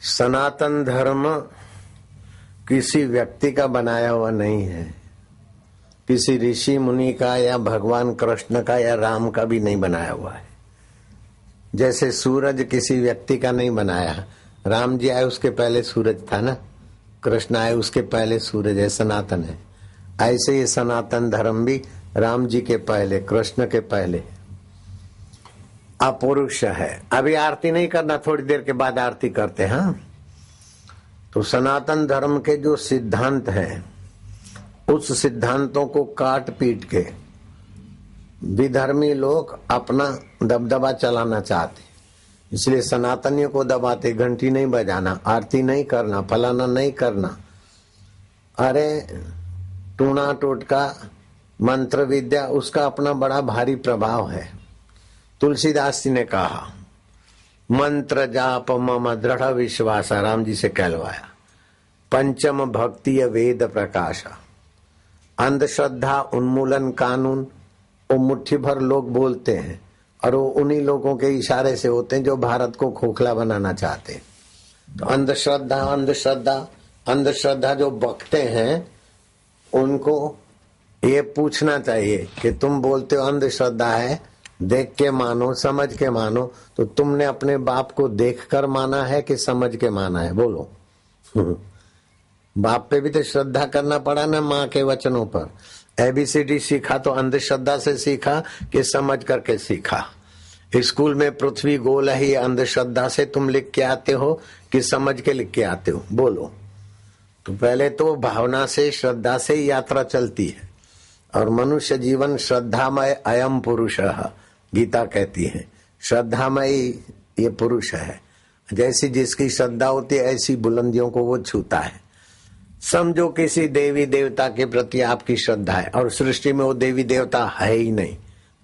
सनातन धर्म किसी व्यक्ति का बनाया हुआ नहीं है, किसी ऋषि मुनि का या भगवान कृष्ण का या राम का भी नहीं बनाया हुआ है। जैसे सूरज किसी व्यक्ति का नहीं बनाया, राम जी आए उसके पहले सूरज था ना, कृष्ण आए उसके पहले सूरज है, सनातन है। ऐसे ये सनातन धर्म भी राम जी के पहले, कृष्ण के पहले अपरुष है। अभी आरती नहीं करना, थोड़ी देर के बाद आरती करते हैं। हाँ, तो सनातन धर्म के जो सिद्धांत हैं उस सिद्धांतों को काट पीट के विधर्मी लोग अपना दबदबा चलाना चाहते, इसलिए सनातनियों को दबाते। घंटी नहीं बजाना, आरती नहीं करना, फलाना नहीं करना। अरे टूणा टोटका मंत्र विद्या उसका अपना बड़ा भारी प्रभाव है। तुलसीदास जी ने कहा मंत्र जाप मम दृढ़ विश्वास, राम जी से कहलवाया। पंचम भक्ति वेद प्रकाशा, अंधश्रद्धा उन्मूलन कानून। वो मुट्ठी भर लोग बोलते हैं और वो उन्हीं लोगों के इशारे से होते हैं जो भारत को खोखला बनाना चाहते हैं। तो अंधश्रद्धा अंधश्रद्धा अंधश्रद्धा जो बकते हैं उनको ये पूछना चाहिए कि तुम बोलते हो अंधश्रद्धा है, देख के मानो, समझ के मानो। तो तुमने अपने बाप को देख कर माना है कि समझ के माना है? बोलो। बाप पे भी तो श्रद्धा करना पड़ा ना, माँ के वचनों पर। ABCD सीखा तो अंधश्रद्धा से सीखा कि समझ करके सीखा? स्कूल में पृथ्वी गोल है, ये अंधश्रद्धा से तुम लिख के आते हो कि समझ के लिख के आते हो? बोलो। तो पहले तो भावना से, श्रद्धा से यात्रा चलती है। और मनुष्य जीवन श्रद्धामय अयम पुरुष, गीता कहती है श्रद्धामय ये पुरुष है। जैसी जिसकी श्रद्धा होती है ऐसी बुलंदियों को वो छूता है। समझो किसी देवी देवता के प्रति आपकी श्रद्धा है और सृष्टि में वो देवी देवता है ही नहीं,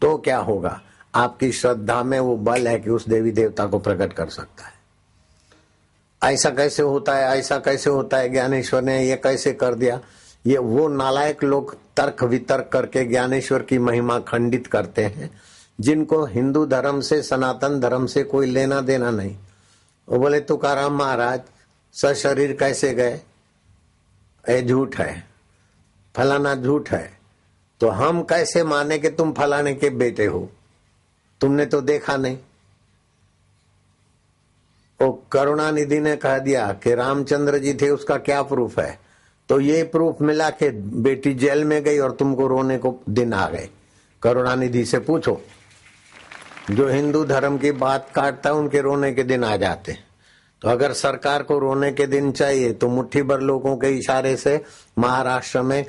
तो क्या होगा? आपकी श्रद्धा में वो बल है कि उस देवी देवता को प्रकट कर सकता है। ऐसा कैसे होता है, ऐसा कैसे होता है, ज्ञानेश्वर ने ये कैसे कर दिया? ये वो नालायक लोग तर्क वितर्क करके ज्ञानेश्वर की महिमा खंडित करते हैं, जिनको हिंदू धर्म से, सनातन धर्म से कोई लेना देना नहीं। वो बोले तुकाराम महाराज सशरीर कैसे गए? ये झूठ है, फलाना झूठ है। तो हम कैसे माने कि तुम फलाने के बेटे हो? तुमने तो देखा नहीं। वो करुणानिधि ने कह दिया कि रामचंद्र जी थे, उसका क्या प्रूफ है? तो ये प्रूफ मिला कि बेटी जेल में गई और तुमको रोने को दिन आ गए। करुणानिधि से पूछो, जो हिंदू धर्म की बात काटता है उनके रोने के दिन आ जाते। तो अगर सरकार को रोने के दिन चाहिए तो मुट्ठी भर लोगों के इशारे से महाराष्ट्र में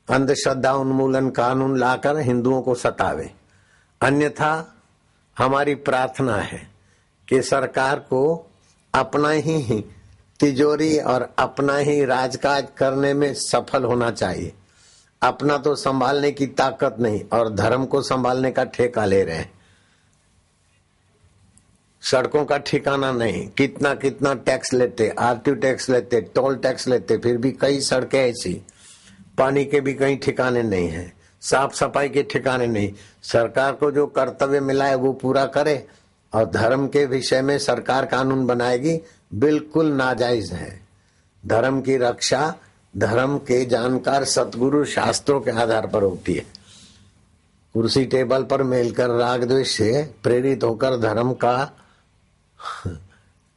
अंधश्रद्धा उन्मूलन कानून लाकर हिंदुओं को सतावे। अन्यथा हमारी प्रार्थना है कि सरकार को अपना ही तिजोरी और अपना ही राजकाज करने में सफल होना चाहिए। अपना तो संभालने की ताकत नहीं और धर्म को संभालने का ठेका ले रहे हैं। सड़कों का ठिकाना नहीं, कितना कितना टैक्स लेते, आरटीओ टैक्स लेते, टोल टैक्स लेते, फिर भी कई सड़कें ऐसी, पानी के भी कहीं ठिकाने नहीं है, साफ सफाई के ठिकाने नहीं। सरकार को जो कर्तव्य मिला है वो पूरा करे और धर्म के विषय में सरकार कानून बनाएगी, बिल्कुल नाजायज है। धर्म की रक्षा धर्म के जानकार सतगुरु शास्त्रों के आधार पर होती है। कुर्सी टेबल पर मेलकर राग द्वेष से प्रेरित होकर धर्म का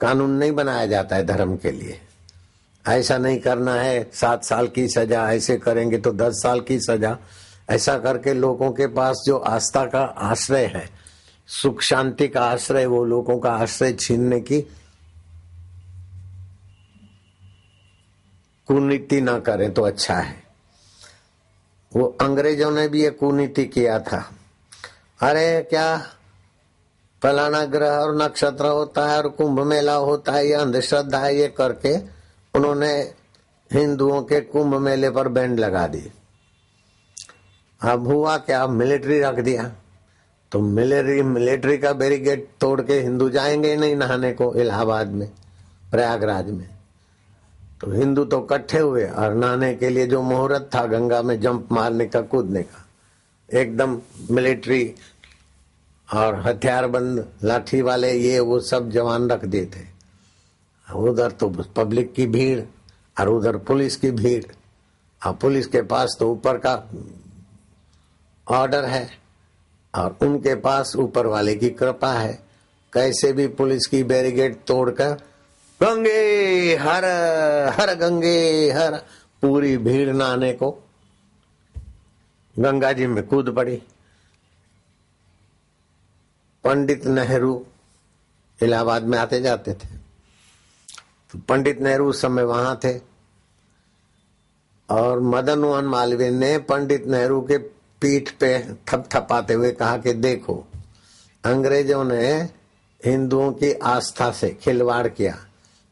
कानून नहीं बनाया जाता है। धर्म के लिए ऐसा नहीं करना है, 7 साल की सजा, ऐसे करेंगे तो 10 साल की सजा। ऐसा करके लोगों के पास जो आस्था का आश्रय है, सुख शांति का आश्रय, वो लोगों का आश्रय छीनने की कुनीति ना करें तो अच्छा है। वो अंग्रेजों ने भी ये कुनीति किया था। अरे क्या फलाना ग्रह और नक्षत्र होता है और कुंभ मेला होता है, ये अंधश्रद्धा है, ये करके उन्होंने हिंदुओं के कुंभ मेले पर बैंड लगा दी। अब हुआ क्या? मिलिट्री रख दिया। तो मिलिट्री का बैरिकेड तोड़ के हिंदू जाएंगे नहीं नहाने को इलाहाबाद में, प्रयागराज में। तो हिंदू तो इकट्ठे हुए और नहाने के लिए जो मुहूर्त था गंगा में जंप मारने का, कूदने का, एकदम मिलिट्री और हथियारबंद लाठी वाले ये वो सब जवान रख दिए थे। उधर तो पब्लिक की भीड़ और उधर पुलिस की भीड़। और पुलिस के पास तो ऊपर का ऑर्डर है और उनके पास ऊपर वाले की कृपा है। कैसे भी पुलिस की बैरिकेड तोड़कर गंगे हर हर गंगे हर, पूरी भीड़ नहाने को गंगा जी में कूद पड़ी। पंडित नेहरू इलाहाबाद में आते जाते थे, तो पंडित नेहरू उस समय वहां थे और मदन मोहन मालवीय ने पंडित नेहरू के पीठ पे थपथपाते हुए कहा कि देखो, अंग्रेजों ने हिंदुओं की आस्था से खिलवाड़ किया,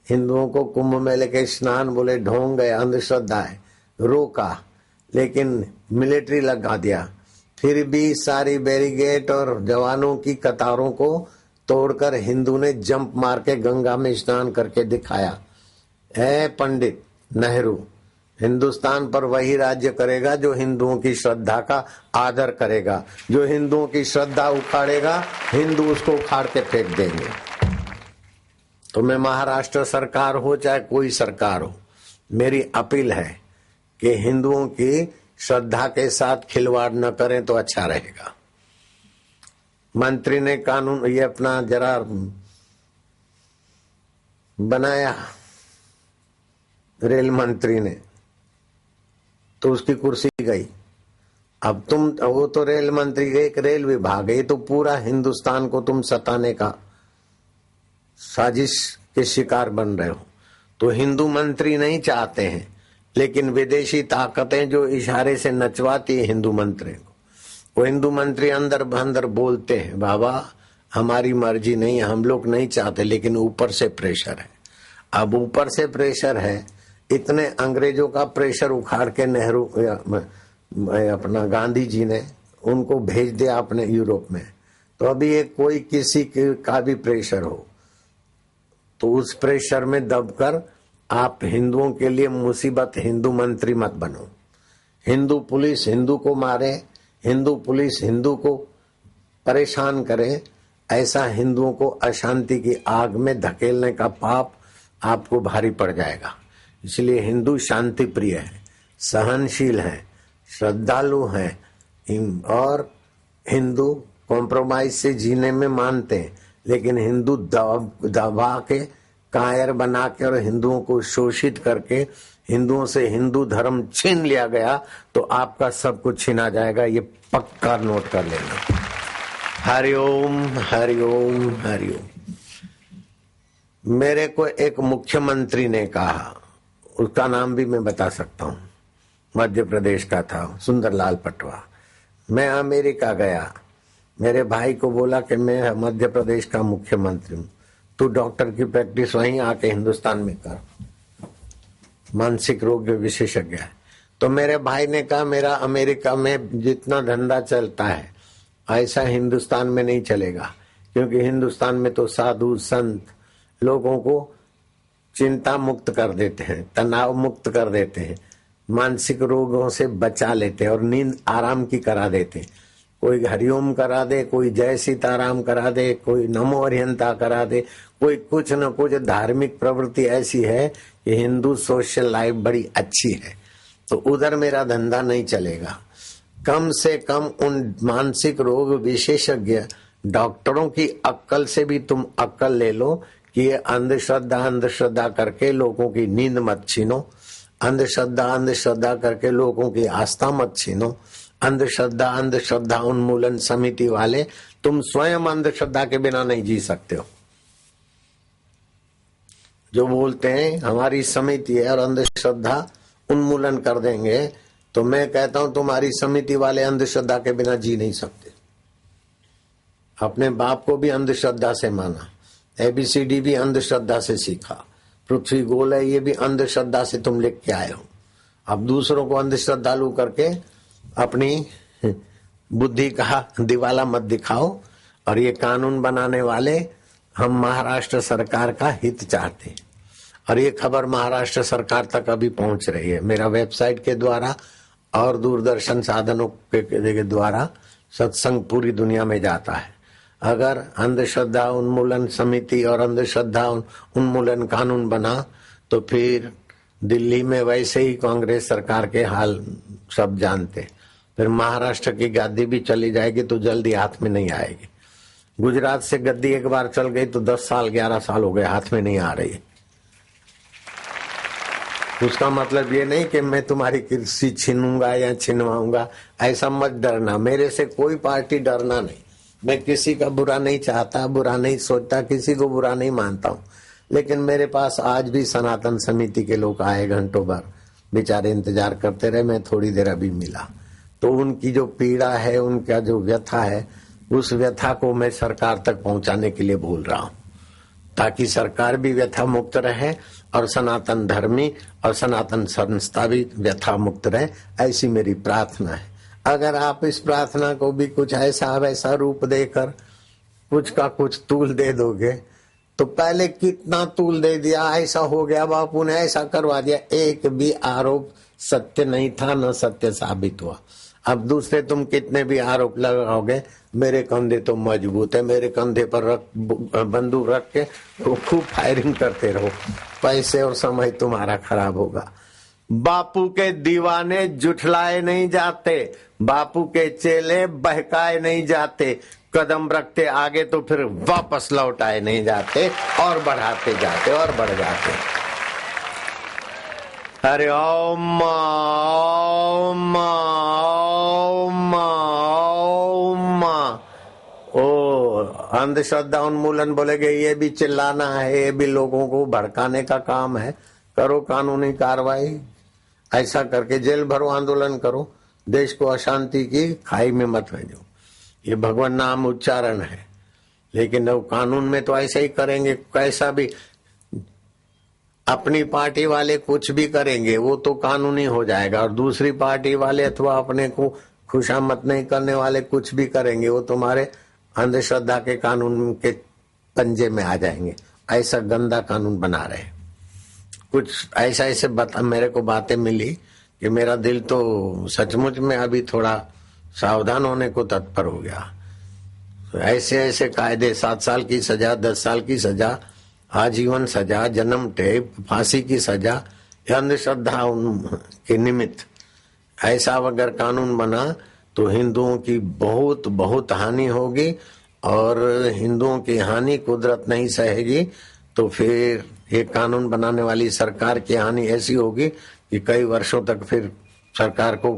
हिंदुओं को कुंभ मेले के स्नान बोले ढोंग गए, अंधश्रद्धा है, रोका, लेकिन मिलिट्री लगा दिया, फिर भी सारी बैरिकेड और जवानों की कतारों को तोड़कर हिंदू ने जंप मार के गंगा में स्नान करके दिखाया। है पंडित नेहरू, हिंदुस्तान पर वही राज्य करेगा जो हिंदुओं की श्रद्धा का आदर करेगा। जो हिंदुओं की श्रद्धा उखाड़ेगा, हिंदू उसको उखाड़ के फेंक देंगे। तो मैं महाराष्ट्र सरकार हो चाहे कोई सरकार हो, मेरी अपील है कि हिंदुओं की श्रद्धा के साथ खिलवाड़ न करें तो अच्छा रहेगा। मंत्री ने कानून ये अपना जरा बनाया, रेल मंत्री ने, तो उसकी कुर्सी गई। अब तुम, वो तो रेल मंत्री गए, एक रेल विभाग है, तो पूरा हिंदुस्तान को तुम सताने का साजिश के शिकार बन रहे हो। तो हिंदू मंत्री नहीं चाहते हैं, लेकिन विदेशी ताकतें जो इशारे से नचवाती है हिंदू मंत्री को, वो हिंदू मंत्री अंदर अंदर बोलते हैं, बाबा हमारी मर्जी नहीं, हम लोग नहीं चाहते, लेकिन ऊपर से प्रेशर है। अब ऊपर से प्रेशर है, इतने अंग्रेजों का प्रेशर उखाड़ के नेहरू अपना गांधी जी ने उनको भेज दिया अपने यूरोप में। तो अभी एक कोई किसी का भी प्रेशर हो तो उस प्रेशर में दबकर आप हिंदुओं के लिए मुसीबत, हिंदू मंत्री मत बनो। हिंदू पुलिस हिंदू को मारे, हिंदू पुलिस हिंदू को परेशान करे, ऐसा हिंदुओं को अशांति की आग में धकेलने का पाप आपको भारी पड़ जाएगा। इसलिए हिंदू शांति प्रिय है, सहनशील है, श्रद्धालु है और हिंदू कॉम्प्रोमाइज से जीने में मानते हैं। लेकिन हिंदू दबा के, कायर बना के और हिंदुओं को शोषित करके हिंदुओं से हिंदू धर्म छीन लिया गया तो आपका सब कुछ छीना जाएगा। ये पक्का नोट कर लेना। हरिओम हरिओम हरिओम। मेरे को एक मुख्यमंत्री ने कहा, उसका नाम भी मैं बता सकता हूँ, मध्य प्रदेश का था, सुंदरलाल पटवा। मैं अमेरिका गया, मेरे भाई को बोला कि मैं मध्य प्रदेश का मुख्यमंत्री हूँ, तू डॉक्टर की प्रैक्टिस वहीं आके हिंदुस्तान में कर, मानसिक रोग विशेषज्ञ है। तो मेरे भाई ने कहा मेरा अमेरिका में जितना धंधा चलता है ऐसा हिंदुस्तान में नहीं चलेगा, क्योंकि हिंदुस्तान में तो साधु संत लोगों को चिंता मुक्त कर देते हैं, तनाव मुक्त कर देते हैं, मानसिक रोगों से बचा लेते हैं और नींद आराम की करा देते हैं। कोई हरिओम करा दे, कोई जय सीताराम करा दे, कोई नमो अरिहंता करा दे, कोई कुछ न कुछ धार्मिक प्रवृत्ति ऐसी है कि हिंदू सोशल लाइफ बड़ी अच्छी है। तो उधर मेरा धंधा नहीं चलेगा। कम से कम उन मानसिक रोग विशेषज्ञ डॉक्टरों की अक्ल से भी तुम अक्ल ले लो कि ये अंधश्रद्धा करके लोगों की नींद मत छीनो, अंधश्रद्धा करके लोगों की आस्था मत छीनो, अंधश्रद्धा उन्मूलन समिति वाले, तुम स्वयं अंधश्रद्धा के बिना नहीं जी सकते हो। जो बोलते हैं हमारी समिति है और अंधश्रद्धा उन्मूलन कर देंगे, तो मैं कहता हूं तुम्हारी समिति वाले अंधश्रद्धा के बिना जी नहीं सकते। अपने बाप को भी अंधश्रद्धा से माना, ABCD भी अंधश्रद्धा से सीखा, पृथ्वी गोल है ये भी अंधश्रद्धा से तुम लिख के आए हो। अब दूसरों को अंधश्रद्धालु करके अपनी बुद्धि का दिवाला मत दिखाओ। और ये कानून बनाने वाले हम महाराष्ट्र सरकार का हित चाहते हैं और ये खबर महाराष्ट्र सरकार तक अभी पहुंच रही है। मेरा वेबसाइट के द्वारा और दूरदर्शन साधनों के द्वारा सत्संग पूरी दुनिया में जाता है। अगर अंधश्रद्धा उन्मूलन समिति और अंधश्रद्धा उन्मूलन कानून बना तो फिर दिल्ली में वैसे ही कांग्रेस सरकार के हाल सब जानते, फिर महाराष्ट्र की गद्दी भी चली जाएगी तो जल्दी हाथ में नहीं आएगी। गुजरात से गद्दी एक बार चल गई तो 10 साल 11 साल हो गए, हाथ में नहीं आ रही। उसका मतलब ये नहीं कि मैं तुम्हारी कुर्सी छीनूंगा या छिनवाऊंगा, ऐसा मत डरना। मेरे से कोई पार्टी डरना नहीं, मैं किसी का बुरा नहीं चाहता, बुरा नहीं सोचता, किसी को बुरा नहीं मानता हूँ। लेकिन मेरे पास आज भी सनातन समिति के लोग आए, घंटों भर बेचारे इंतजार करते रहे, मैं थोड़ी देर अभी मिला। तो उनकी जो पीड़ा है, उनका जो व्यथा है, उस व्यथा को मैं सरकार तक पहुंचाने के लिए बोल रहा हूं, ताकि सरकार भी व्यथा मुक्त रहे और सनातन धर्मी और सनातन संस्था भी व्यथा मुक्त रहे। ऐसी मेरी प्रार्थना है। अगर आप इस प्रार्थना को भी कुछ ऐसा वैसा रूप देकर कुछ का कुछ तूल दे दोगे, तो पहले कितना तूल दे दिया, ऐसा हो गया, बापू ने ऐसा करवा दिया, एक भी आरोप सत्य नहीं था, न सत्य साबित हुआ। अब दूसरे तुम कितने भी आरोप लगाओगे, मेरे कंधे तो मजबूत है, मेरे कंधे पर बंदूक रख के तो खूब फायरिंग करते रहो, पैसे और समय तुम्हारा खराब होगा। बापू के दीवाने जुठलाए नहीं जाते, बापू के चेले बहकाए नहीं जाते, कदम रखते आगे तो फिर वापस लौटाए नहीं जाते और बढ़ाते जाते और बढ़ जाते। हरि ओम ओम ओम ओम। ओ अंधश्रद्धा उन्मूलन बोलेगे, ये भी चिल्लाना है, ये भी लोगों को भड़काने का काम है। करो कानूनी कार्रवाई, ऐसा करके जेल भरो, आंदोलन करो, देश को अशांति की खाई में मत भेजो। ये भगवान नाम उच्चारण है, लेकिन वो कानून में तो ऐसा ही करेंगे। कैसा भी अपनी पार्टी वाले कुछ भी करेंगे वो तो कानूनी हो जाएगा, और दूसरी पार्टी वाले अथवा अपने को खुशामद नहीं करने वाले कुछ भी करेंगे वो तुम्हारे अंधश्रद्धा के कानून के पंजे में आ जाएंगे। ऐसा गंदा कानून बना रहे। कुछ ऐसा ऐसे मेरे को बातें मिली कि मेरा दिल तो सचमुच में अभी थोड़ा सावधान होने को तत्पर हो गया। ऐसे ऐसे कायदे, 7 साल की सजा, 10 साल की सजा, आजीवन सजा, जन्म टेप, फांसी की सजा, अंधश्रद्धा के निमित्त ऐसा अगर कानून बना तो हिंदुओं की बहुत बहुत हानि होगी, और हिंदुओं की हानि कुदरत नहीं सहेगी। तो फिर ये कानून बनाने वाली सरकार की हानि ऐसी होगी कि कई वर्षों तक फिर सरकार को,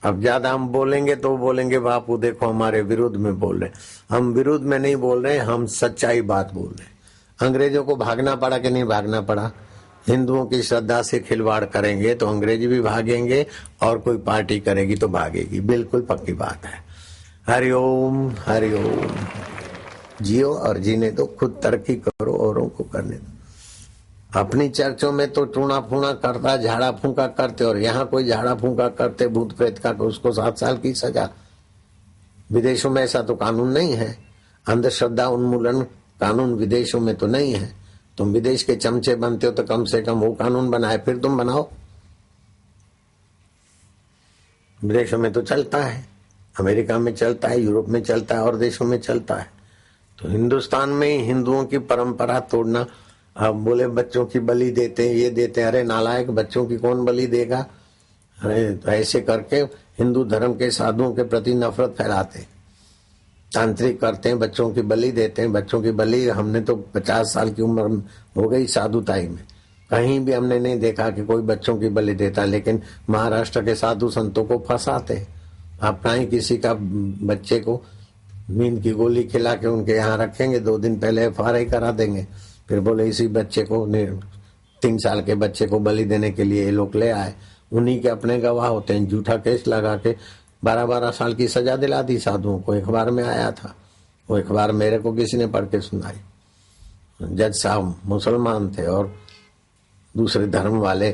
अब ज्यादा हम बोलेंगे तो बोलेंगे बापू देखो हमारे विरोध में बोल रहे। हम विरोध में नहीं बोल रहे, हम सच्चाई बात बोल रहे। अंग्रेजों को भागना पड़ा कि नहीं भागना पड़ा? हिंदुओं की श्रद्धा से खिलवाड़ करेंगे तो अंग्रेज भी भागेंगे, और कोई पार्टी करेगी तो भागेगी, बिल्कुल पक्की बात है। हरिओम हरिओम। जियो और जीने दो, खुद तरक्की करो, औरों को करने दो। अपनी चर्चों में तो टूना फूना करता, झाड़ा फूंका करते, और यहाँ कोई झाड़ा फूंका करते भूत प्रेत का तो उसको 7 साल की सजा। विदेशों में ऐसा तो कानून नहीं है। अंधश्रद्धा उन्मूलन कानून विदेशों में तो नहीं है। तुम विदेश के चमचे बनते हो तो कम से कम वो कानून बनाए फिर तुम बनाओ। विदेशों में तो चलता है, अमेरिका में चलता है, यूरोप में चलता है, और देशों में चलता है। तो हिंदुस्तान में ही हिंदुओं की परंपरा तोड़ना। अब बोले बच्चों की बलि देते हैं, ये देते हैं। अरे नालायक, बच्चों की कौन बलि देगा? अरे तो ऐसे करके हिंदू धर्म के साधुओं के प्रति नफरत फैलाते, तांत्रिक करते हैं, बच्चों की बलि देते हैं। बच्चों की बलि, हमने तो 50 साल की उम्र हो गई साधुताई में, कहीं भी हमने नहीं देखा कि कोई बच्चों की बलि देता। लेकिन महाराष्ट्र के साधु संतों को फंसाते। आप कहीं किसी का बच्चे को नींद की गोली खिला के उनके यहाँ रखेंगे, 2 दिन पहले FRI करा देंगे, फिर बोले इसी बच्चे को, 3 साल के बच्चे को बलि देने के लिए ये लोग ले आए। उन्हीं के अपने गवाह होते हैं। झूठा केस लगा के 12-12 साल की सजा दिला दी साधुओं को। अखबार में आया था, वो अखबार मेरे को किसी ने पढ़ के सुनाई। जज साहब मुसलमान थे और दूसरे धर्म वाले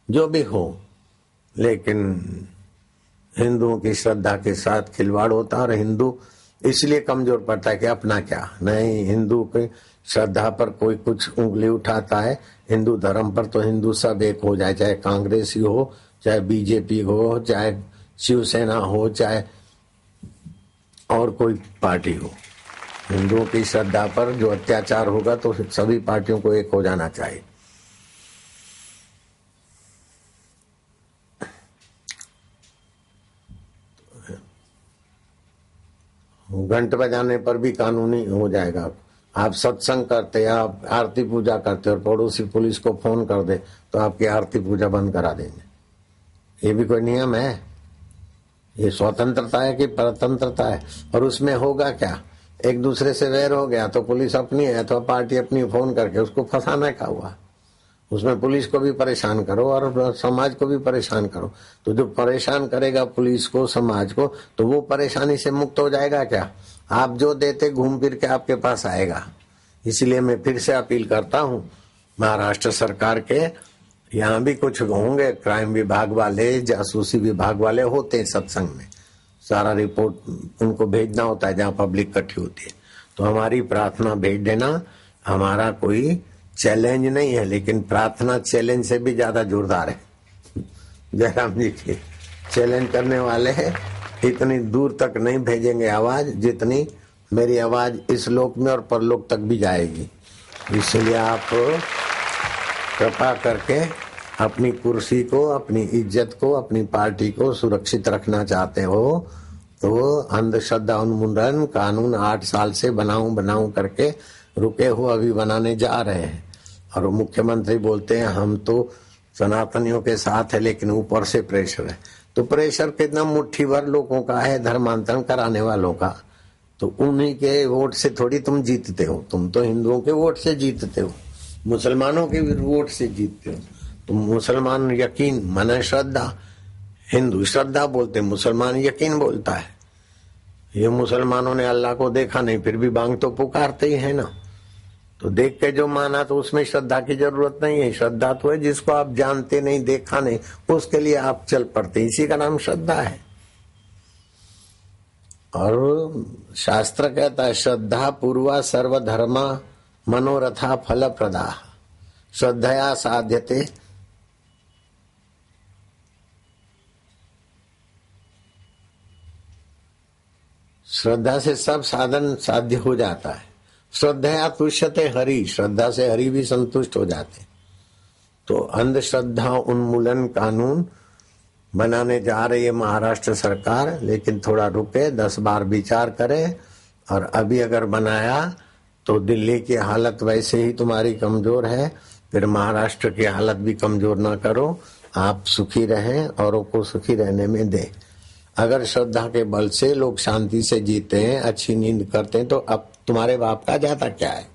जो भी हो, लेकिन हिंदुओं की श्रद्धा के साथ खिलवाड़ होता है। और हिंदू इसलिए कमजोर पड़ता है कि अपना क्या नहीं, हिंदू की श्रद्धा पर कोई कुछ उंगली उठाता है, हिंदू धर्म पर तो हिंदू सब एक हो जाए, चाहे कांग्रेसी हो, चाहे बीजेपी हो, चाहे शिवसेना हो चाहे और कोई पार्टी हो, हिंदुओं की श्रद्धा पर जो अत्याचार होगा तो सभी पार्टियों को एक हो जाना चाहिए। घंट बजाने पर भी कानूनी हो जाएगा। आप सत्संग करते, आप आरती पूजा करते और पड़ोसी पुलिस को फोन कर दे तो आपकी आरती पूजा बंद करा देंगे। ये भी कोई नियम है? ये स्वतंत्रता है कि परतंत्रता है? और उसमें होगा क्या? एक दूसरे से वैर हो गया तो पुलिस अपनी है तो पार्टी अपनी, फोन करके उसको फंसाना क्या हुआ? उसमें पुलिस को भी परेशान करो और समाज को भी परेशान करो। तो जो परेशान करेगा पुलिस को, समाज को, तो वो परेशानी से मुक्त हो जाएगा क्या? आप जो देते घूम फिर के आपके पास आएगा। इसलिए मैं फिर से अपील करता हूँ महाराष्ट्र सरकार के, यहाँ भी कुछ होंगे क्राइम विभाग वाले, जासूसी विभाग वाले होते हैं सत्संग में, सारा रिपोर्ट उनको भेजना होता है जहाँ पब्लिक इकट्ठी होती है। तो हमारी प्रार्थना भेज देना। हमारा कोई चैलेंज नहीं है, लेकिन प्रार्थना चैलेंज से भी ज्यादा जोरदार है। जयराम जी की चैलेंज करने वाले हैं, इतनी दूर तक नहीं भेजेंगे आवाज जितनी मेरी आवाज इस लोक में और परलोक तक भी जाएगी। इसलिए आप कृपा करके अपनी कुर्सी को, अपनी इज्जत को, अपनी पार्टी को सुरक्षित रखना चाहते हो तो अंधश्रद्धा उन्मूलन कानून 8 साल से बनाऊं करके रुके हो, अभी बनाने जा रहे हैं। और मुख्यमंत्री बोलते हैं हम तो सनातनियों के साथ है, लेकिन ऊपर से प्रेशर है। तो प्रेशर कितना? मुट्ठी भर लोगों का है, धर्मांतरण कराने वालों का। तो उन्हीं के वोट से थोड़ी तुम जीतते हो। तुम तो हिंदुओं के वोट से जीतते हो, मुसलमानों के वोट से जीतते हो। तुम मुसलमान यकीन माने श्रद्धा, हिंदू श्रद्धा बोलते, मुसलमान यकीन बोलता है। ये मुसलमानों ने अल्लाह को देखा नहीं, फिर भी बांग तो पुकारते ही है ना। तो देख के जो माना तो उसमें श्रद्धा की जरूरत नहीं है। श्रद्धा तो है जिसको आप जानते नहीं, देखा नहीं, उसके लिए आप चल पड़ते, इसी का नाम श्रद्धा है। और शास्त्र कहता है श्रद्धा पूर्वा सर्वधर्मा मनोरथा फल प्रदा, श्रद्धया साध्यते। श्रद्धा से सब साधन साध्य हो जाता है। श्रद्धया तुष्यते हरि, श्रद्धा से हरि भी संतुष्ट हो जाते। तो अंधश्रद्धा उन्मूलन कानून बनाने जा रही है महाराष्ट्र सरकार, लेकिन थोड़ा रुके, 10 बार विचार करे। और अभी अगर बनाया तो दिल्ली की हालत वैसे ही तुम्हारी कमजोर है, फिर महाराष्ट्र की हालत भी कमजोर ना करो। आप सुखी रहें, औरों को सुखी रहने में दे। अगर श्रद्धा के बल से लोग शांति से जीते हैं, अच्छी नींद करते हैं, तो अब तुम्हारे बाप का जाता क्या है?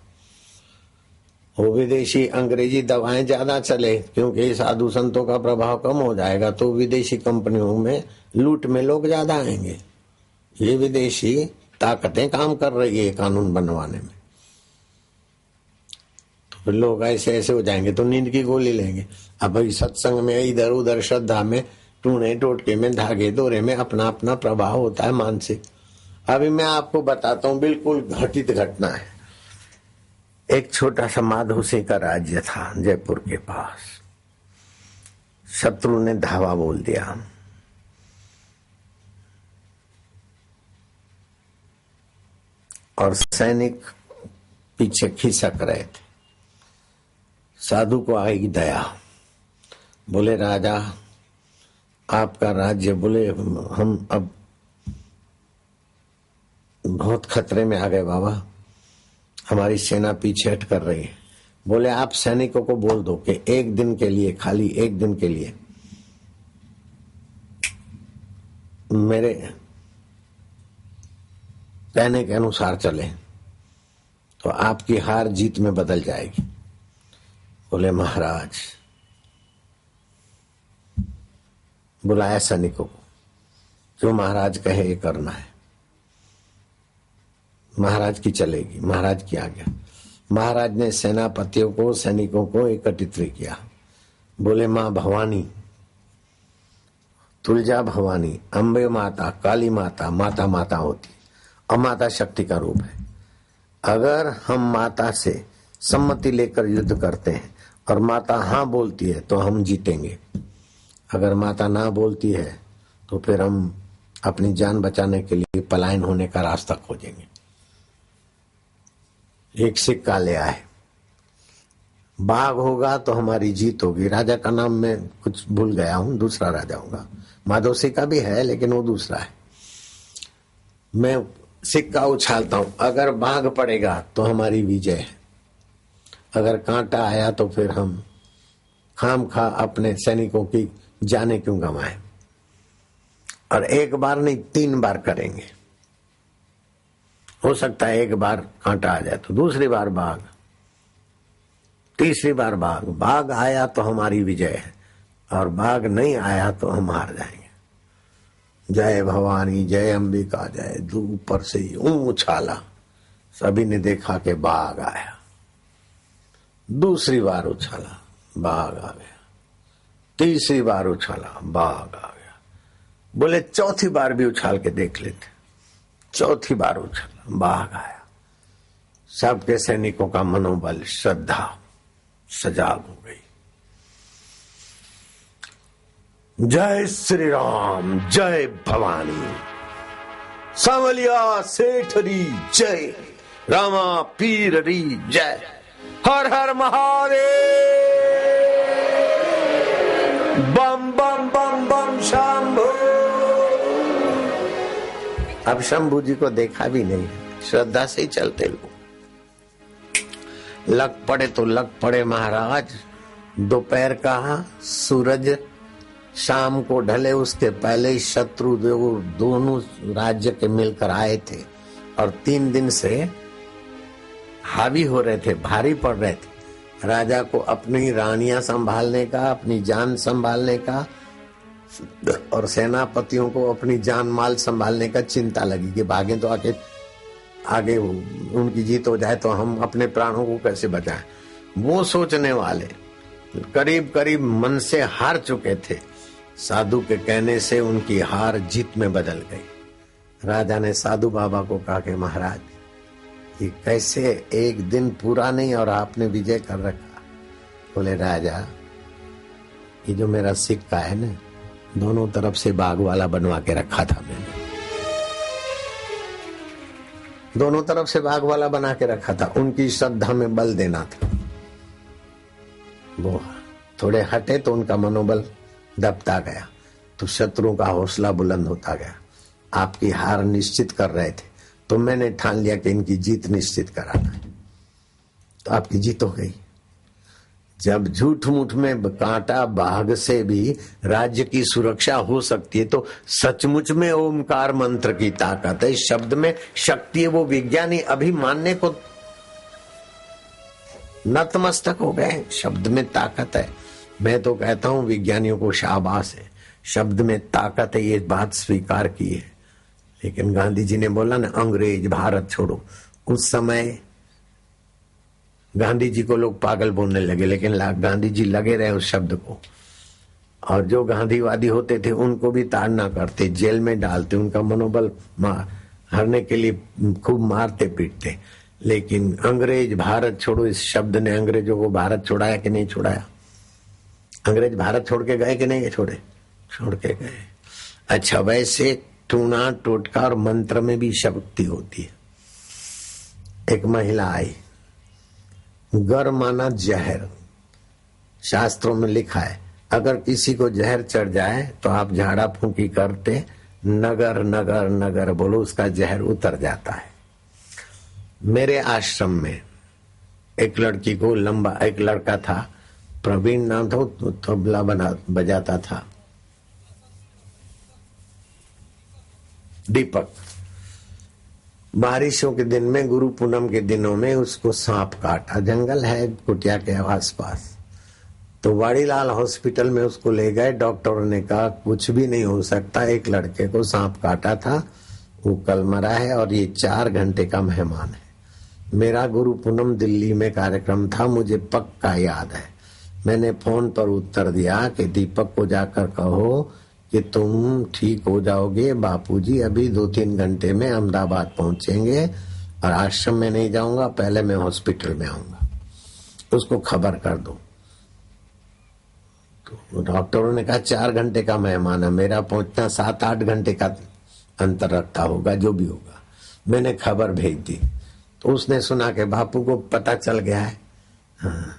वो विदेशी अंग्रेजी दवाएं ज्यादा चले, क्योंकि साधु संतों का प्रभाव कम हो जाएगा, तो विदेशी कंपनियों में लूट में लोग ज्यादा आएंगे। ये विदेशी ताकतें काम कर रही है कानून बनवाने में। तो फिर लोग ऐसे ऐसे हो जाएंगे तो नींद की गोली लेंगे। अब भाई सत्संग में इधर उधर श्रद्धा में, टूने टोटके में, धागे दोरे में अपना अपना प्रभाव होता है मानसिक। अभी मैं आपको बताता हूँ, बिल्कुल घटित घटना है। एक छोटा सा माधोसी का राज्य था जयपुर के पास। शत्रु ने धावा बोल दिया। और सैनिक पीछे खिसक रहे थे। साधु को आई दया, बोले राजा आपका राज्य, बोले हम अब बहुत खतरे में आ गए बाबा, हमारी सेना पीछे हट कर रही है। बोले आप सैनिकों को बोल दो कि एक दिन के लिए, खाली एक दिन के लिए मेरे कहने के अनुसार चले तो आपकी हार जीत में बदल जाएगी। बोले महाराज, बुलाया सैनिकों को, जो महाराज कहे ये करना है। महाराज की चलेगी, महाराज की आज्ञा। महाराज ने सेनापतियों को, सैनिकों को एकत्रित किया। बोले मां भवानी, तुलजा भवानी, अम्बे माता, काली माता, माता माता होती, अमाता शक्ति का रूप है। अगर हम माता से सम्मति लेकर युद्ध करते हैं और माता हाँ बोलती है तो हम जीतेंगे। अगर माता ना बोलती है तो फिर हम अपनी जान बचाने के लिए पलायन होने का रास्ता खोजेंगे। एक सिक्का ले आए, बाघ होगा तो हमारी जीत होगी। राजा का नाम मैं कुछ भूल गया हूं, दूसरा राजा होगा, माधोसी का भी है लेकिन वो दूसरा है। मैं सिक्का उछालता हूं, अगर बाघ पड़ेगा तो हमारी विजय है, अगर कांटा आया तो फिर हम खाम खा अपने सैनिकों की जाने क्यों गंवाएं। और एक बार नहीं 3 बार करेंगे। हो सकता है एक बार कांटा आ जाए तो दूसरी बार बाघ, तीसरी बार बाघ। बाघ आया तो हमारी विजय है और बाघ नहीं आया तो हम हार जाएंगे। जय भवानी, जय अंबिका, जय। ऊपर से उछाला, सभी ने देखा कि बाघ आया। दूसरी बार उछाला, बाघ आ गया। तीसरी बार उछाला, बाघ आ गया। बोले चौथी बार भी उछाल के देख लेते। चौथी बार उछाला, बाघ आया। सबके सैनिकों का मनोबल, श्रद्धा सजाग हो गई। जय श्री राम, जय भवानी, सांवलिया सेठरी जय, रामा पीररी जय, हर हर महादेव, बम बम बम बम शंभू। अब शंभू जी को देखा भी नहीं, श्रद्धा से ही चलते लोग। लग पड़े तो लग पड़े महाराज। दोपहर का सूरज शाम को ढले उसके पहले ही शत्रु दोनों राज्य के मिलकर आए थे और 3 दिन से हावी हो रहे थे, भारी पड़ रहे थे। राजा को अपनी रानियां संभालने का, अपनी जान संभालने का और सेनापतियों को अपनी जान माल संभालने का चिंता लगी कि भागे तो आगे उनकी जीत हो जाए तो हम अपने प्राणों को कैसे बचाएं। वो सोचने वाले करीब करीब मन से हार चुके थे। साधु के कहने से उनकी हार जीत में बदल गई। राजा ने साधु बाबा को कहा कि महाराज ये कैसे एक दिन पूरा नहीं और आपने विजय कर रखा। बोले राजा ये जो मेरा सिक्का है ना, दोनों तरफ से बाघ वाला बनवा के रखा था मैंने, दोनों तरफ से बाघ वाला बना के रखा था। उनकी श्रद्धा में बल देना था। वो थोड़े हटे तो उनका मनोबल दबता गया, तो शत्रुओं का हौसला बुलंद होता गया। आपकी हार निश्चित कर रहे थे तो मैंने ठान लिया कि इनकी जीत निश्चित कराना है, तो आपकी जीत हो गई। जब झूठ मूठ में कांटा बाघ से भी राज्य की सुरक्षा हो सकती है तो सचमुच में ओमकार मंत्र की ताकत है, शब्द में शक्ति है। वो विज्ञानी अभी मानने को नतमस्तक हो गए। शब्द में ताकत है। मैं तो कहता हूं विज्ञानियों को शाबाश है, शब्द में ताकत है, ये बात स्वीकार की है। लेकिन गांधी जी ने बोला ना अंग्रेज भारत छोड़ो, उस समय गांधी जी को लोग पागल बोलने लगे, लेकिन गांधी जी लगे रहे उस शब्द को। और जो गांधीवादी होते थे उनको भी ताड़ना करते, जेल में डालते, उनका मनोबल हरने के लिए खूब मारते पीटते। लेकिन अंग्रेज भारत छोड़ो इस शब्द ने अंग्रेजों को भारत छोड़ाया कि नहीं छोड़ाया? अंग्रेज भारत छोड़ के गए कि नहीं छोड़े? छोड़ के गए। अच्छा, वैसे टूना टोटका और मंत्र में भी शक्ति होती है। एक महिला आई, गर माना जहर, शास्त्रों में लिखा है अगर किसी को जहर चढ़ जाए तो आप झाड़ा फूंकी करते नगर नगर नगर बोलो, उसका जहर उतर जाता है। मेरे आश्रम में एक लड़की को लंबा, एक लड़का था, प्रवीण नाम था, तो तबला बजाता था, दीपक। बारिशों के दिन में, गुरु पूनम के दिनों में उसको सांप काटा। जंगल है कुटिया के आसपास, तो वाड़ीलाल हॉस्पिटल में उसको ले गए। डॉक्टरों ने कहा कुछ भी नहीं हो सकता, एक लड़के को सांप काटा था, वो कल मरा है और ये 4 घंटे का मेहमान है। मेरा गुरु पूनम दिल्ली में कार्यक्रम था, मुझे पक्का याद है। मैंने फोन पर उत्तर दिया कि दीपक को जाकर कहो कि तुम ठीक हो जाओगे बापूजी, अभी 2-3 घंटे में अहमदाबाद पहुंचेंगे और आश्रम में नहीं जाऊंगा, पहले मैं हॉस्पिटल में आऊंगा, उसको खबर कर दो। तो डॉक्टरों ने कहा 4 घंटे का मेहमान है, मेरा पहुंचना 7-8 घंटे का अंतर रखता होगा, जो भी होगा। मैंने खबर भेज दी तो उसने सुना के बापू को पता चल गया है। हाँ,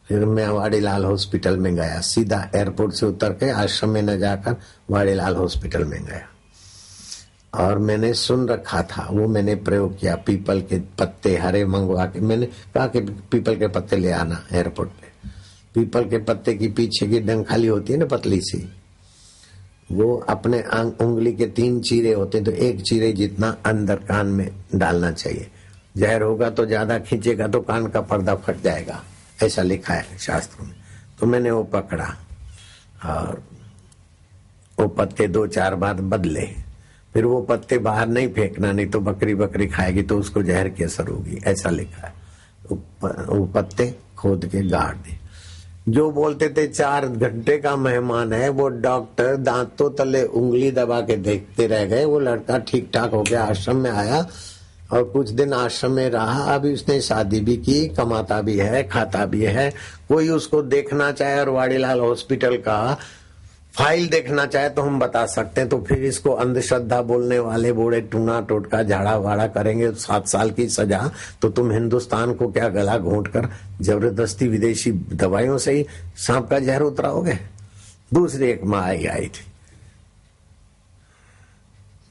फिर मैं वाड़ीलाल हॉस्पिटल में गया, सीधा एयरपोर्ट से उतर के आश्रम में न जाकर वाड़ीलाल हॉस्पिटल में गया। और मैंने सुन रखा था, वो मैंने प्रयोग किया। पीपल के पत्ते हरे मंगवा के, मैंने कहा कि पीपल के पत्ते ले आना एयरपोर्ट पे। पीपल के पत्ते की पीछे की डंग खाली होती है ना, पतली सी, वो अपने उंगली के 3 चीरे होते हैं, तो 1 चीरे जितना अंदर कान में डालना चाहिए। जहर होगा तो ज्यादा खींचेगा तो कान का पर्दा फट जाएगा, ऐसा लिखा है शास्त्रों में। तो मैंने वो पकड़ा और वो पत्ते 2-4 बार बदले। फिर वो पत्ते बाहर नहीं फेंकना, नहीं तो बकरी खाएगी तो उसको जहर की असर होगी, ऐसा लिखा है। वो पत्ते खोद के गाड़ दे। जो बोलते थे 4 घंटे का मेहमान है, वो डॉक्टर दांतों तले उंगली दबा के देखते रह गए। वो लड़का ठीक ठाक हो गया, आश्रम में आया और कुछ दिन आश्रम में रहा। अभी उसने शादी भी की, कमाता भी है, खाता भी है। कोई उसको देखना चाहे और वाड़ीलाल हॉस्पिटल का फाइल देखना चाहे तो हम बता सकते हैं। तो फिर इसको अंधश्रद्धा बोलने वाले बूढ़े टूना टोटका झाड़ा वाड़ा करेंगे 7 साल की सजा। तो तुम हिंदुस्तान को क्या गला घोंट कर जबरदस्ती विदेशी दवाइयों से ही सांप का जहर उतराओगे? दूसरी एक माँ आई थी,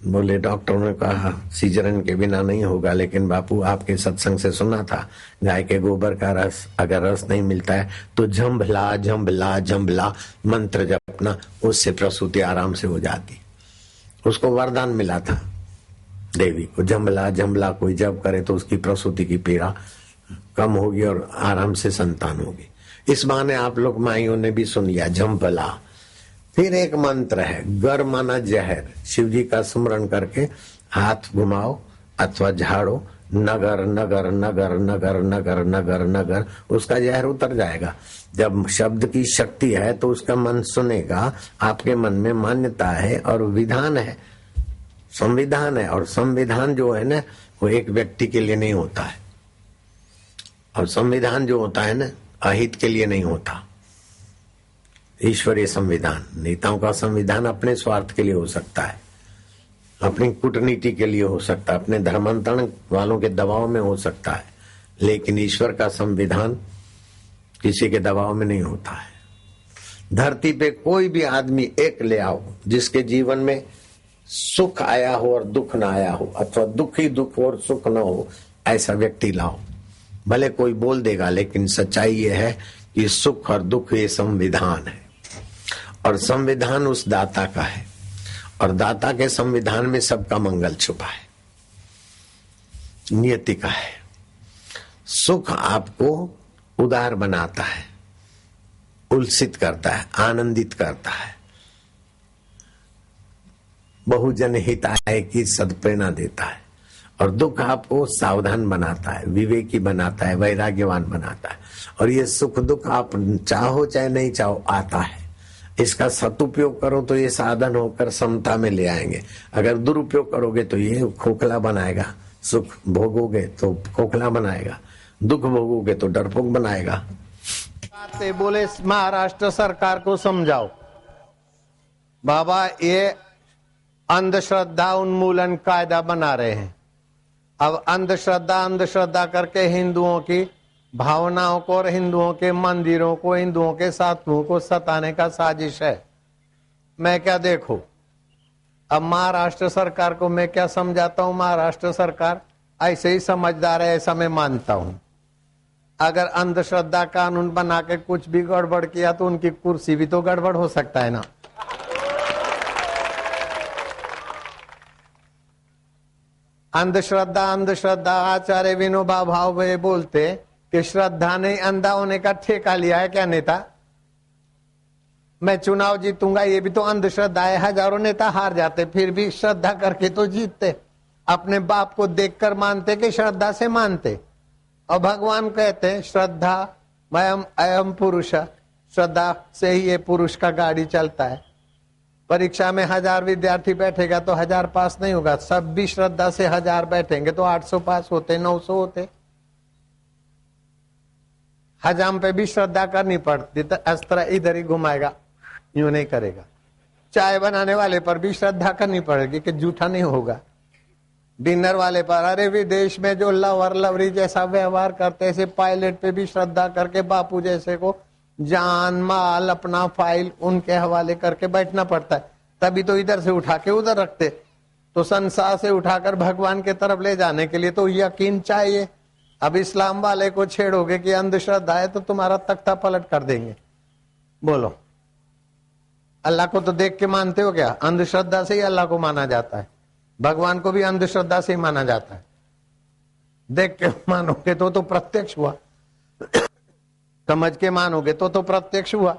बोले डॉक्टरों ने कहा सीजरन के बिना नहीं होगा, लेकिन बापू आपके सत्संग से सुना था गाय के गोबर का रस, अगर रस नहीं मिलता है तो झंभला झंभला झंभला मंत्र जपना, उससे प्रसूति आराम से हो जाती। उसको वरदान मिला था देवी को, झंभला झंभला कोई जप करे तो उसकी प्रसूति की पीड़ा कम होगी और आराम से संतान होगी। इस बहाने आप लोग माइयों ने भी सुन लिया झंभला। फिर एक मंत्र है गर माना जहर, शिव जी का स्मरण करके हाथ घुमाओ अथवा झाड़ो, नगर नगर नगर नगर नगर नगर नगर, उसका जहर उतर जाएगा। जब शब्द की शक्ति है तो उसका मन सुनेगा। आपके मन में मान्यता है और विधान है, संविधान है। और संविधान जो है ना, वो एक व्यक्ति के लिए नहीं होता है, और संविधान जो होता है ना, अहित के लिए नहीं होता। ईश्वरीय संविधान, नेताओं का संविधान अपने स्वार्थ के लिए हो सकता है, अपनी कूटनीति के लिए हो सकता है, अपने धर्मांतरण वालों के दबाव में हो सकता है, लेकिन ईश्वर का संविधान किसी के दबाव में नहीं होता है। धरती पे कोई भी आदमी एक ले आओ जिसके जीवन में सुख आया हो और दुख ना आया हो, अथवा दुख ही दुख और सुख न हो, ऐसा व्यक्ति लाओ। भले कोई बोल देगा, लेकिन सच्चाई ये है कि सुख और दुख ये संविधान है, और संविधान उस दाता का है, और दाता के संविधान में सबका मंगल छुपा है, नियति का है। सुख आपको उदार बनाता है, उल्सित करता है, आनंदित करता है, बहुजन हिताय की सद्प्रेरणा देता है। और दुख आपको सावधान बनाता है, विवेकी बनाता है, वैराग्यवान बनाता है। और ये सुख दुख आप चाहो चाहे नहीं चाहो आता है। इसका सदुपयोग करो तो ये साधन होकर समता में ले आएंगे। अगर दुरुपयोग करोगे तो ये खोखला बनाएगा। सुख भोगोगे तो खोखला बनाएगा, दुख भोगोगे तो डरपोक बनाएगा। बोले महाराष्ट्र सरकार को समझाओ बाबा, ये अंधश्रद्धा उन्मूलन कायदा बना रहे हैं। अब अंधश्रद्धा करके हिंदुओं की भावनाओं को और हिंदुओं के मंदिरों को, हिंदुओं के साधुओं को सताने का साजिश है। मैं क्या देखूं? अब महाराष्ट्र सरकार को मैं क्या समझाता हूं? महाराष्ट्र सरकार ऐसे ही समझदार है, ऐसा मैं मानता हूं। अगर अंधश्रद्धा कानून बना के कुछ भी गड़बड़ किया तो उनकी कुर्सी भी तो गड़बड़ हो सकता है ना। अंधश्रद्धा आचार्य विनोबा भावे बोलते कि श्रद्धा ने अंधा होने का ठेका लिया है क्या नेता? मैं चुनाव जीतूंगा, ये भी तो अंधश्रद्धा है। हजारों नेता हार जाते, फिर भी श्रद्धा करके तो जीतते। अपने बाप को देखकर मानते कि श्रद्धा से मानते। और भगवान कहते श्रद्धा मयम अयम पुरुष, श्रद्धा से ही ये पुरुष का गाड़ी चलता है। परीक्षा में 1000 विद्यार्थी बैठेगा तो 1000 पास नहीं होगा। सब भी श्रद्धा से 1000 बैठेंगे तो 800 पास होते, 900 होते। हजाम पे भी श्रद्धा करनी पड़ती, तो इस तरह इधर ही घुमाएगा, यूं नहीं करेगा। चाय बनाने वाले पर भी श्रद्धा करनी पड़ेगी कि जूठा नहीं होगा। डिनर वाले पर, अरे विदेश में जो लवर लवरी जैसा व्यवहार करते, ऐसे पायलट पे भी श्रद्धा करके बापू जैसे को जान माल अपना फाइल उनके हवाले करके बैठना पड़ता है, तभी तो इधर से उठा के उधर रखते। तो संसार से उठाकर भगवान के तरफ ले जाने के लिए तो यकीन चाहिए। अब इस्लाम वाले को छेड़ोगे कि अंधश्रद्धा है तो तुम्हारा तख्ता पलट कर देंगे। बोलो, अल्लाह को तो देख के मानते हो क्या? अंधश्रद्धा से ही अल्लाह को माना जाता है, भगवान को भी अंधश्रद्धा से ही माना जाता है। देख के मानोगे तो प्रत्यक्ष हुआ, समझ के मानोगे तो प्रत्यक्ष हुआ।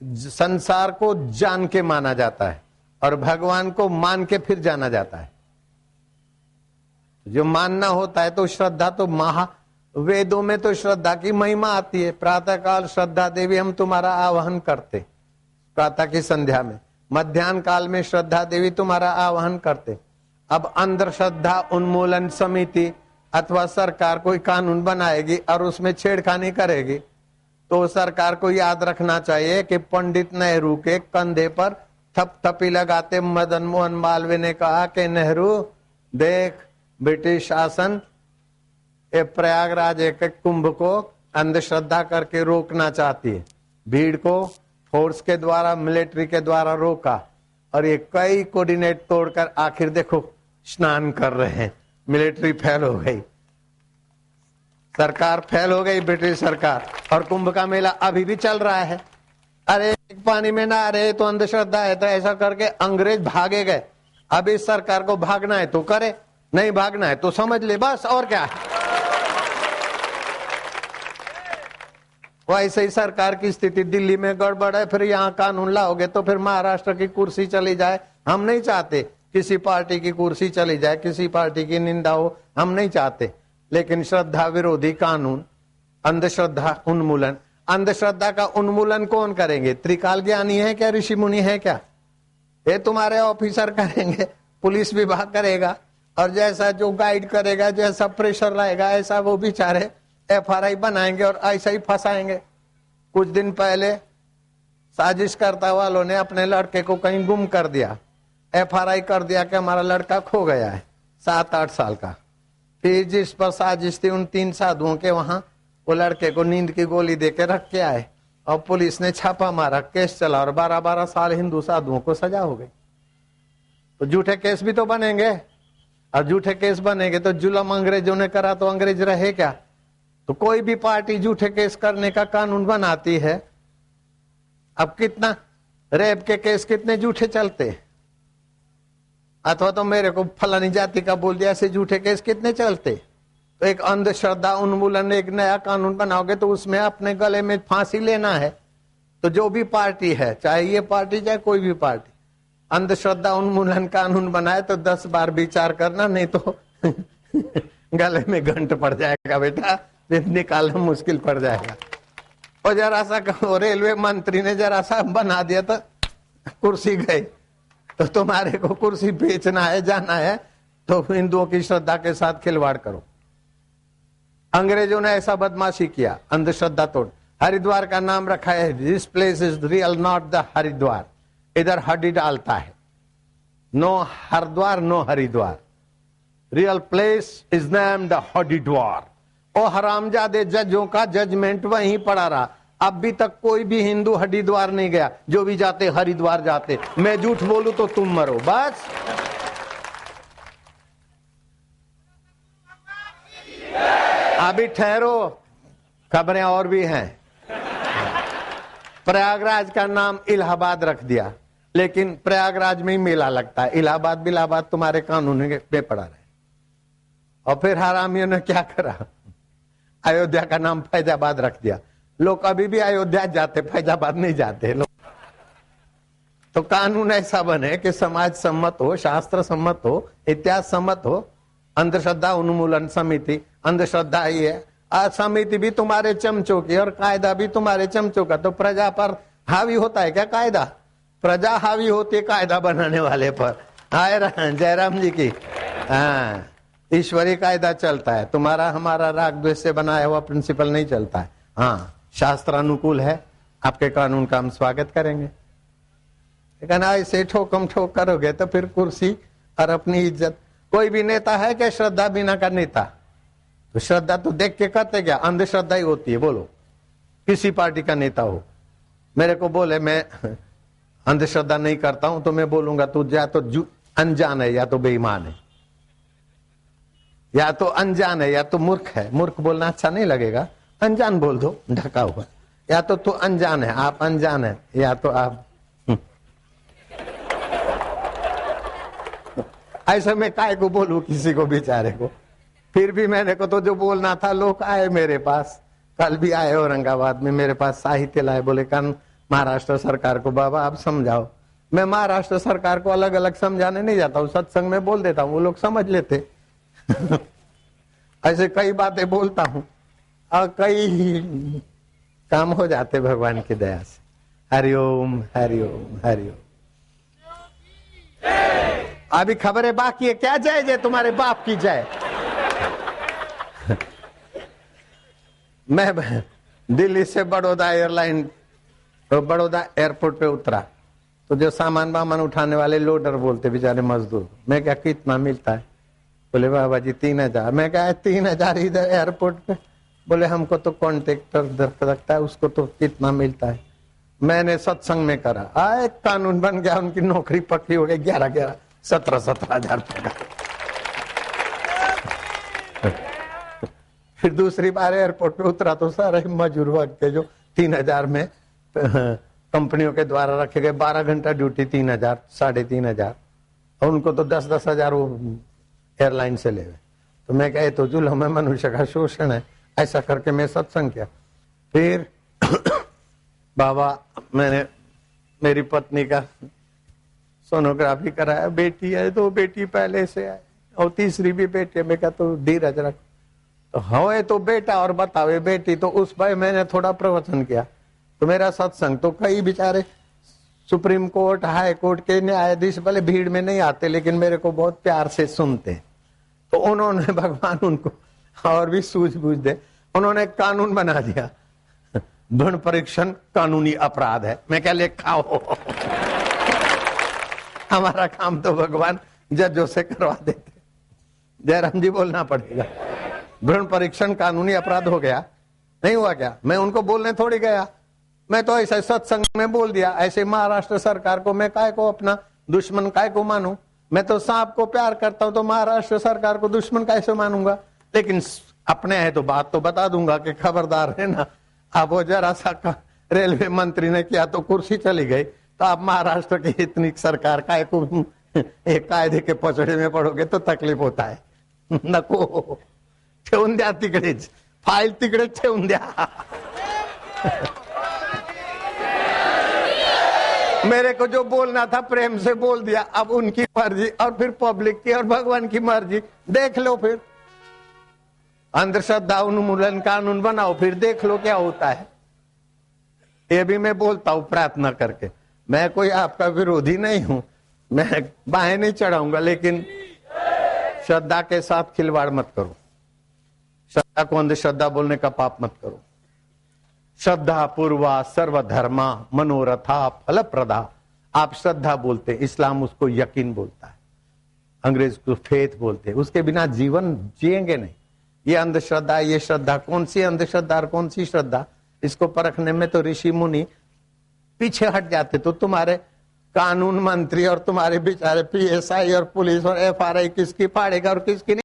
संसार को जान के माना जाता है और भगवान को मान के फिर जाना जाता है। जो मानना होता है तो श्रद्धा तो वेदों में तो श्रद्धा की महिमा आती है। प्रातः काल श्रद्धा देवी हम तुम्हारा आवाहन करते, प्रातः की संध्या में। मध्याह्न काल में श्रद्धा देवी तुम्हारा आवाहन करते। अब अंधश्रद्धा उन्मूलन समिति अथवा सरकार कोई कानून बनाएगी और उसमें छेड़खानी करेगी, तो सरकार को याद रखना चाहिए कि पंडित नेहरू के कंधे पर थपथपी लगाते मदन मोहन मालवीय ने कहा कि नेहरू देख, ब्रिटिश शासन ये प्रयागराज एक कुंभ को अंधश्रद्धा करके रोकना चाहती है। भीड़ को फोर्स के द्वारा, मिलिट्री के द्वारा रोका और ये कई कोऑर्डिनेट तोड़कर आखिर देखो स्नान कर रहे हैं। मिलिट्री फेल हो गई, सरकार फेल हो गई, ब्रिटिश सरकार, और कुंभ का मेला अभी भी चल रहा है। अरे पानी में ना रहे तो अंधश्रद्धा है, तो ऐसा करके अंग्रेज भागे गए। अब इस सरकार को भागना है तो करे, नहीं भागना है तो समझ ले, बस और क्या है। वैसे ही सरकार की स्थिति दिल्ली में गड़बड़ है, फिर यहाँ कानून लाओगे तो फिर महाराष्ट्र की कुर्सी चली जाए। हम नहीं चाहते किसी पार्टी की कुर्सी चली जाए, किसी पार्टी की निंदा हो, हम नहीं चाहते। लेकिन श्रद्धा विरोधी कानून, अंधश्रद्धा उन्मूलन, अंधश्रद्धा का उन्मूलन कौन करेंगे? त्रिकाल ज्ञानी है क्या? ऋषि मुनि है क्या? ये तुम्हारे ऑफिसर करेंगे, पुलिस विभाग करेगा, और जैसा जो गाइड करेगा, जैसा प्रेशर लाएगा, ऐसा वो बेचारे FRI बनाएंगे और ऐसा ही फंसाएंगे। कुछ दिन पहले साजिशकर्ता वालों ने अपने लड़के को कहीं गुम कर दिया, FRI कर दिया कि हमारा लड़का खो गया है, 7-8 साल का। फिर जिस पर साजिश थी उन 3 साधुओं के वहां वो लड़के को नींद की गोली देके रख के आए और पुलिस ने छापा मारा, केस चला और 12-12 साल हिंदू साधुओं को सजा हो गई। तो झूठे केस भी तो बनेंगे, और झूठे केस बनेंगे तो जुल्म अंग्रेजों ने करा तो अंग्रेज रहे क्या? तो कोई भी पार्टी झूठे केस करने का कानून बनाती है। अब कितना रेप के केस कितने झूठे चलते, अथवा तो मेरे को फलानी जाति का बोल दिया, ऐसे झूठे केस कितने चलते। तो एक अंधश्रद्धा उन्मूलन एक नया कानून बनाओगे तो उसमें अपने गले में फांसी लेना है। तो जो भी पार्टी है, चाहे ये पार्टी चाहे कोई भी पार्टी, अंधश्रद्धा उन्मूलन कानून बनाए तो 10 बार विचार करना, नहीं तो गले में घंट पड़ जाएगा बेटा, निकालना मुश्किल पड़ जाएगा। और जरा सा रेलवे मंत्री ने जरा सा बना दिया तो कुर्सी गई। तो तुम्हारे को कुर्सी बेचना है, जाना है तो हिंदुओं की श्रद्धा के साथ खिलवाड़ करो। अंग्रेजों ने ऐसा बदमाशी किया, अंधश्रद्धा तोड़। हरिद्वार का नाम रखा है, this place is real not the Haridwar. इधर हड्डी डालता है, no Haridwar no Haridwar, real place is named Haridwar. और हरामजादे जजों का जजमेंट वहीं पड़ा रहा। अब भी तक कोई भी हिंदू हरिद्वार नहीं गया, जो भी जाते हरिद्वार जाते। मैं झूठ बोलूं तो तुम मरो, बस। अभी ठहरो, खबरें और भी हैं। प्रयागराज का नाम इलाहाबाद रख दिया, लेकिन प्रयागराज में ही मेला लगता है। इलाहाबाद बिलाहाबाद तुम्हारे कानून में पड़ा रहे। और फिर हरामियों ने क्या करा, अयोध्या का नाम फैजाबाद रख दिया। लोग अभी भी अयोध्या जाते, फैजाबाद नहीं जाते लोग। तो कानून ऐसा बने कि समाज सम्मत हो, शास्त्र सम्मत हो, इतिहास सम्मत हो। अंधश्रद्धा उन्मूलन समिति, अंधश्रद्धा ही है, समिति भी तुम्हारे चमचों की और कायदा भी तुम्हारे चमचों का। तो प्रजा पर हावी होता है क्या कायदा? प्रजा हावी होती है कायदा बनाने वाले पर। आए जयराम जी की। हाँ, ईश्वरीय कायदा चलता है, तुम्हारा हमारा राग द्वेष से बनाया हुआ प्रिंसिपल नहीं चलता है। हाँ, शास्त्र अनुकूल है, आपके कानून का हम स्वागत करेंगे, लेकिन ऐसे ठोकम ठोक करोगे तो फिर कुर्सी और अपनी इज्जत। कोई भी नेता है क्या श्रद्धा बिना का नेता? तो श्रद्धा तो देख के करते क्या, अंधश्रद्धा ही होती है। बोलो, किसी पार्टी का नेता हो, मेरे को बोले मैं अंधश्रद्धा नहीं करता हूं, तो मैं बोलूंगा तू या तो अनजान है या तो बेईमान है, या तो अनजान है या तो मूर्ख है। मूर्ख बोलना अच्छा नहीं लगेगा, अनजान बोल दो ढका हुआ। या तो तू अनजान है, आप अनजान है, या तो आप ऐसे में काय को बोलूं किसी को बेचारे को। फिर भी मैंने को तो जो बोलना था, लोग आए मेरे पास, कल भी आए औरंगाबाद में मेरे पास साहित्य लाए, बोले कान महाराष्ट्र सरकार को बाबा आप समझाओ। मैं महाराष्ट्र सरकार को अलग अलग समझाने नहीं जाता हूँ, सत्संग में बोल देता हूँ, वो लोग समझ लेते। ऐसे कई बातें बोलता हूँ और कई काम हो जाते भगवान की दया से। हरिओम हरिओम हरिओम। अभी खबरें बाकी है, क्या जय जय तुम्हारे बाप की जय। मैं दिल्ली से बड़ौदा एयरलाइन, बड़ौदा एयरपोर्ट पे उतरा, तो जो सामान वामान उठाने वाले लोडर बोलते बेचारे मजदूर, मैं क्या कितना मिलता है? बोले बाबा जी 3000। मैं क्या 3000 इधर एयरपोर्ट पे? बोले हमको तो कॉन्ट्रैक्टर रखता है, उसको तो कितना मिलता है? मैंने सत्संग में करा, आए कानून बन गया, उनकी नौकरी पक्की हो गई, 11 17 हजार पगार। फिर दूसरी बार एयरपोर्ट पे उतरा तो सारे मजूर वर्ग के जो 3000 में कंपनियों के द्वारा रखे गए 12 घंटा ड्यूटी 3000 3,500, और उनको तो 10-10 हजार वो एयरलाइन से ले गए। तो मैं कहे तो जुल्म है, मनुष्य का शोषण है। ऐसा करके मैं सत्संग किया। फिर बाबा मैंने मेरी पत्नी का सोनोग्राफी कराया, बेटी है, 2 बेटी पहले से आए और तीसरी भी बेटी। मैं कहा तो धीरज रख, तो हो तो बेटा और बतावे बेटी। तो उस भाई मैंने थोड़ा प्रवचन किया, तो मेरा सत्संग तो कई बेचारे सुप्रीम कोर्ट हाई कोर्ट के न्यायाधीश भले भीड़ में नहीं आते, लेकिन मेरे को बहुत प्यार से सुनते। तो उन्होंने भगवान उनको और भी सूझबूझ दे, उन्होंने कानून बना दिया, भ्रूण परीक्षण कानूनी अपराध है। मैं क्या लिखाओ, हमारा काम तो भगवान जजों से करवा देते। जयराम जी बोलना पड़ेगा, भ्रूण परीक्षण कानूनी अपराध हो गया, नहीं हुआ क्या? मैं उनको बोलने थोड़ी गया, मैं तो ऐसे सत्संग में बोल दिया। ऐसे महाराष्ट्र सरकार को मैं काय को अपना दुश्मन काय को मानूं? मैं तो सांप को प्यार करता हूं, तो महाराष्ट्र सरकार को दुश्मन कैसे मानूंगा? लेकिन अपने है तो बात तो बता दूंगा कि खबरदार है ना, अब वो जरा सा रेलवे मंत्री ने किया तो कुर्सी चली गई, तो आप महाराष्ट्र की इतनी सरकार काय को एक कायदे के पचड़े में पड़ोगे तो तकलीफ होता है। नको, ठेवून द्या तिकडेच, फाईल तिकडेच ठेवून द्या। मेरे को जो बोलना था प्रेम से बोल दिया, अब उनकी मर्जी और फिर पब्लिक की और भगवान की मर्जी, देख लो। फिर अंधश्रद्धा उन्मूलन कानून बनाओ, फिर देख लो क्या होता है। ये भी मैं बोलता हूं प्रार्थना करके, मैं कोई आपका विरोधी नहीं हूं, मैं बाहें नहीं चढ़ाऊंगा, लेकिन श्रद्धा के साथ खिलवाड़ मत करो। श्रद्धा को अंधश्रद्धा बोलने का पाप मत करो। श्रद्धा पूर्वा सर्वधर्मा मनोरथा फलप्रदा। आप श्रद्धा बोलते, इस्लाम उसको यकीन बोलता है, अंग्रेज को फेथ बोलते हैं। उसके बिना जीवन जिएंगे नहीं। ये अंधश्रद्धा, ये श्रद्धा, कौन सी अंधश्रद्धा और कौन सी श्रद्धा, इसको परखने में तो ऋषि मुनि पीछे हट जाते। तो तुम्हारे कानून मंत्री और तुम्हारे बेचारे PSI और पुलिस और FRI किसकी फाड़ेगा और किसकी नहीं।